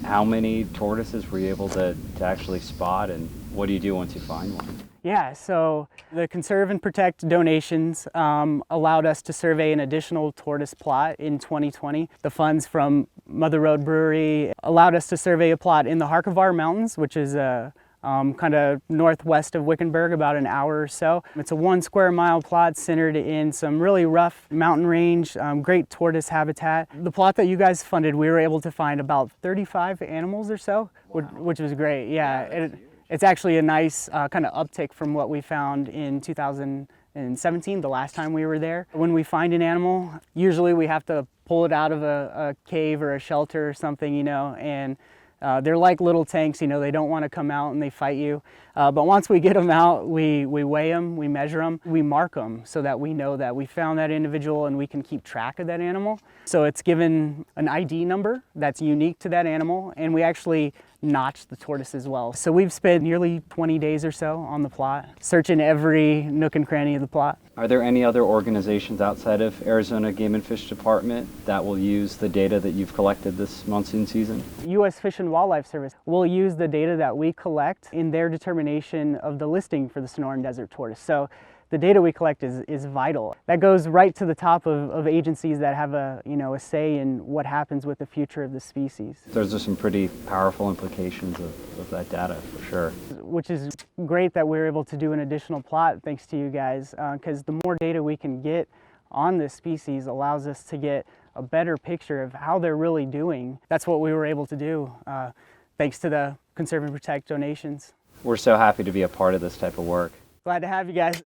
How many tortoises were you able to actually spot, and what do you do once you find one? Yeah, so the Conserve and Protect donations allowed us to survey an additional tortoise plot in 2020. The funds from Mother Road Brewery allowed us to survey a plot in the Harkivar Mountains, which is kind of northwest of Wickenburg, about an hour or so. It's a 1 square mile plot centered in some really rough mountain range, great tortoise habitat. The plot that you guys funded, we were able to find about 35 animals or so, wow, which was great. Yeah, it's actually a nice kind of uptick from what we found in 2017, the last time we were there. When we find an animal, usually we have to pull it out of a cave or a shelter or something, you know, and they're like little tanks, you know, they don't want to come out and they fight you. But once we get them out, we weigh them, we measure them, we mark them so that we know that we found that individual and we can keep track of that animal. So it's given an ID number that's unique to that animal, and we actually notch the tortoise as well. So we've spent nearly 20 days or so on the plot, searching every nook and cranny of the plot. Are there any other organizations outside of Arizona Game and Fish Department that will use the data that you've collected this monsoon season? U.S. Fish and Wildlife Service will use the data that we collect in their determination of the listing for the Sonoran Desert tortoise. So the data we collect is vital. That goes right to the top of agencies that have a say in what happens with the future of the species. Those are some pretty powerful implications of that data, for sure. Which is great that we're able to do an additional plot thanks to you guys, because the more data we can get on this species allows us to get a better picture of how they're really doing. That's what we were able to do thanks to the Conserve and Protect donations. We're so happy to be a part of this type of work. Glad to have you guys.